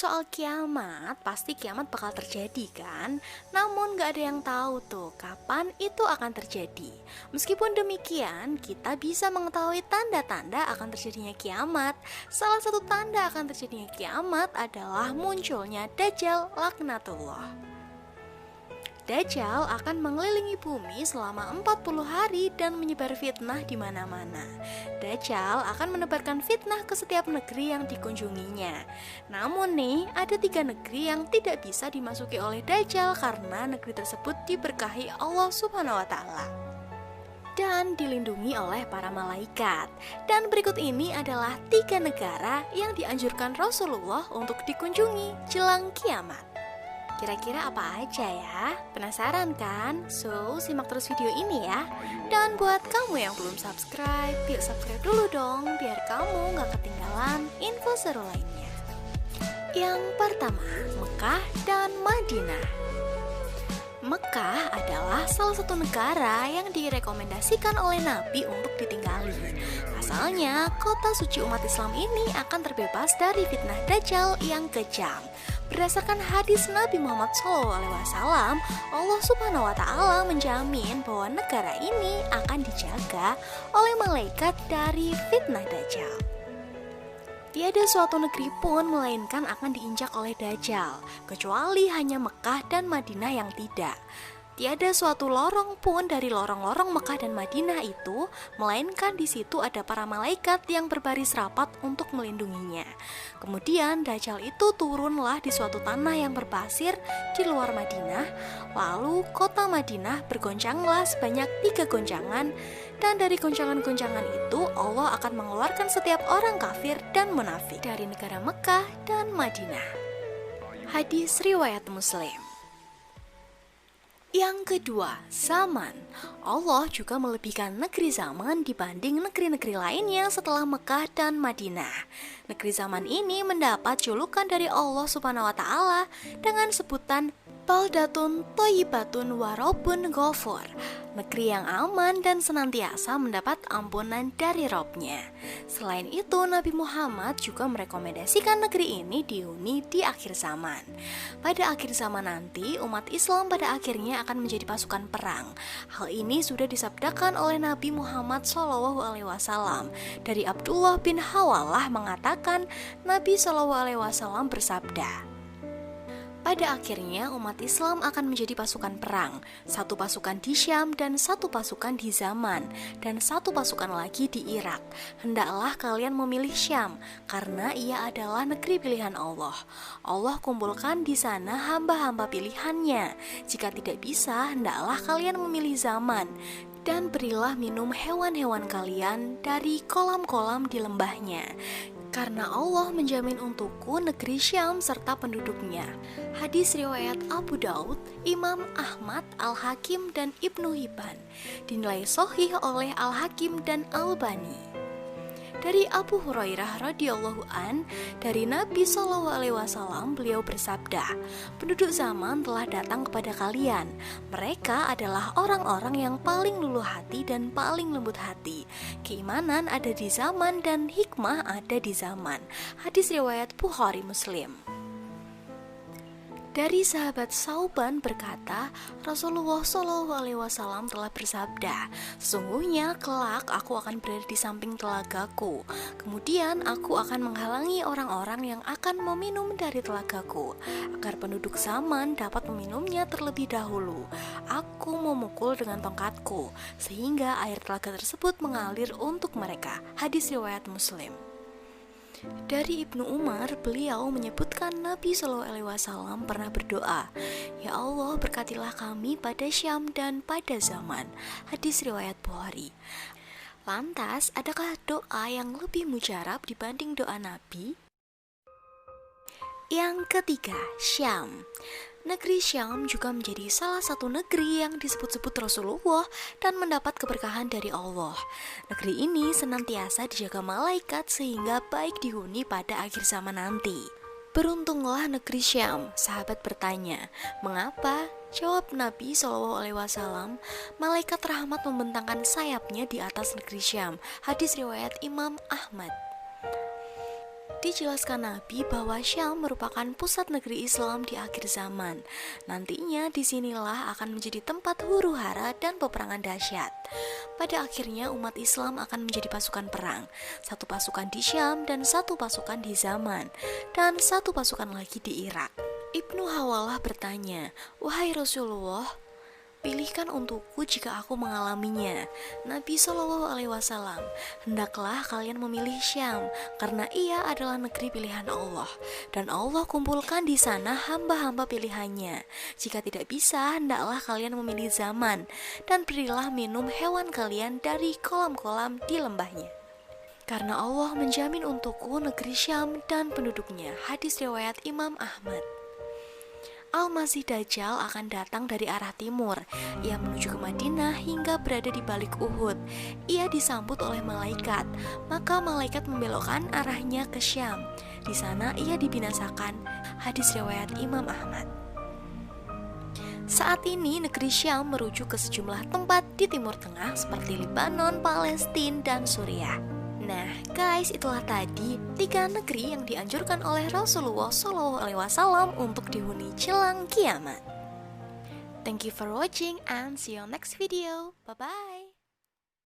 soal kiamat, pasti kiamat bakal terjadi kan? Namun gak ada yang tahu tuh kapan itu akan terjadi. Meskipun demikian, kita bisa mengetahui tanda-tanda akan terjadinya kiamat. Salah satu tanda akan terjadinya kiamat adalah munculnya Dajjal laknatullah. Dajjal akan mengelilingi bumi selama 40 hari dan menyebar fitnah di mana-mana. Dajjal akan menebarkan fitnah ke setiap negeri yang dikunjunginya. Namun nih, ada 3 negeri yang tidak bisa dimasuki oleh Dajjal karena negeri tersebut diberkahi Allah Subhanahu wa Ta'ala dan dilindungi oleh para malaikat. Dan berikut ini adalah 3 negara yang dianjurkan Rasulullah untuk dikunjungi jelang kiamat. Kira-kira apa aja ya? Penasaran kan? So, simak terus video ini ya. Dan buat kamu yang belum subscribe, yuk subscribe dulu dong, biar kamu gak ketinggalan info seru lainnya. Yang pertama, Mekah dan Madinah. Mekah adalah salah satu negara yang direkomendasikan oleh Nabi untuk ditinggali. Pasalnya, kota suci umat Islam ini akan terbebas dari fitnah Dajjal yang kejam. Berdasarkan hadis Nabi Muhammad SAW, Allah Subhanahu wa Ta'ala menjamin bahwa negara ini akan dijaga oleh malaikat dari fitnah Dajjal. Tiada suatu negeri pun melainkan akan diinjak oleh Dajjal, kecuali hanya Mekah dan Madinah yang tidak. Tiada suatu lorong pun dari lorong-lorong Mekah dan Madinah itu, melainkan di situ ada para malaikat yang berbaris rapat untuk melindunginya. Kemudian Dajjal itu turunlah di suatu tanah yang berpasir di luar Madinah. Lalu kota Madinah bergoncanglah sebanyak 3 goncangan. Dan dari goncangan-goncangan itu Allah akan mengeluarkan setiap orang kafir dan munafik dari negara Mekah dan Madinah. Hadis riwayat Muslim. Yang kedua, zaman. Allah juga melebihkan negeri zaman dibanding negeri-negeri lainnya setelah Mekah dan Madinah. Negeri zaman ini mendapat julukan dari Allah Subhanahu wa Ta'ala dengan sebutan Baldatun Thayyibatun wa Rabbun Ghafur, negeri yang aman dan senantiasa mendapat ampunan dari Rabb-Nya. Selain itu, Nabi Muhammad juga merekomendasikan negeri ini dihuni di akhir zaman. Pada akhir zaman nanti, umat Islam pada akhirnya akan menjadi pasukan perang. Hal ini sudah disabdakan oleh Nabi Muhammad SAW. Dari Abdullah bin Hawalah mengatakan, Nabi SAW bersabda, pada akhirnya umat Islam akan menjadi pasukan perang, 1 pasukan di Syam dan 1 pasukan di Zaman, dan 1 pasukan lagi di Irak. Hendaklah kalian memilih Syam, karena ia adalah negeri pilihan Allah. Allah kumpulkan di sana hamba-hamba pilihannya. Jika tidak bisa, hendaklah kalian memilih Zaman, dan berilah minum hewan-hewan kalian dari kolam-kolam di lembahnya. Karena Allah menjamin untukku negeri Syam serta penduduknya. Hadis riwayat Abu Daud, Imam Ahmad, Al-Hakim, dan Ibnu Hibban. Dinilai sahih oleh Al-Hakim dan Al-Albani. Dari Abu Hurairah radhiyallahu an, dari Nabi SAW, beliau bersabda, penduduk zaman telah datang kepada kalian. Mereka adalah orang-orang yang paling luluh hati dan paling lembut hati. Keimanan ada di zaman dan hikmah ada di zaman. Hadis riwayat Bukhari Muslim. Dari sahabat Sauban berkata, Rasulullah SAW telah bersabda, sesungguhnya kelak aku akan berada di samping telagaku. Kemudian aku akan menghalangi orang-orang yang akan meminum dari telagaku, agar penduduk zaman dapat meminumnya terlebih dahulu. Aku memukul dengan tongkatku, sehingga air telaga tersebut mengalir untuk mereka. Hadis riwayat Muslim. Dari Ibnu Umar, beliau menyebutkan Nabi SAW pernah berdoa, Ya Allah, berkatilah kami pada Syam dan pada Zaman. Hadis riwayat Bukhari. Lantas, adakah doa yang lebih mujarab dibanding doa Nabi? Yang ketiga, Syam. Negeri Syam juga menjadi salah satu negeri yang disebut-sebut Rasulullah dan mendapat keberkahan dari Allah. Negeri ini senantiasa dijaga malaikat sehingga baik dihuni pada akhir zaman nanti. Beruntunglah negeri Syam, sahabat bertanya, mengapa? Jawab Nabi SAW, malaikat rahmat membentangkan sayapnya di atas negeri Syam. Hadis riwayat Imam Ahmad. Dijelaskan Nabi bahwa Syam merupakan pusat negeri Islam di akhir zaman. Nantinya disinilah akan menjadi tempat huru-hara dan peperangan dahsyat. Pada akhirnya umat Islam akan menjadi pasukan perang. Satu pasukan di Syam dan satu pasukan di Zaman. Dan satu pasukan lagi di Irak. Ibnu Hawalah bertanya, "Wahai Rasulullah, pilihkan untukku jika aku mengalaminya." Nabi Shallallahu Alaihi Wasallam, "Hendaklah kalian memilih Syam, karena ia adalah negeri pilihan Allah, dan Allah kumpulkan di sana hamba-hamba pilihannya. Jika tidak bisa, hendaklah kalian memilih Zaman, dan berilah minum hewan kalian dari kolam-kolam di lembahnya. Karena Allah menjamin untukku negeri Syam dan penduduknya." Hadis riwayat Imam Ahmad. Al-Masih Dajjal akan datang dari arah timur. Ia menuju ke Madinah hingga berada di balik Uhud. Ia disambut oleh malaikat, maka malaikat membelokkan arahnya ke Syam. Di sana ia dibinasakan. Hadis riwayat Imam Ahmad. Saat ini negeri Syam merujuk ke sejumlah tempat di Timur Tengah seperti Lebanon, Palestina, dan Suriah. Nah guys, itulah tadi 3 negeri yang dianjurkan oleh Rasulullah SAW untuk dihuni jelang kiamat. Thank you for watching and see you next video. Bye bye.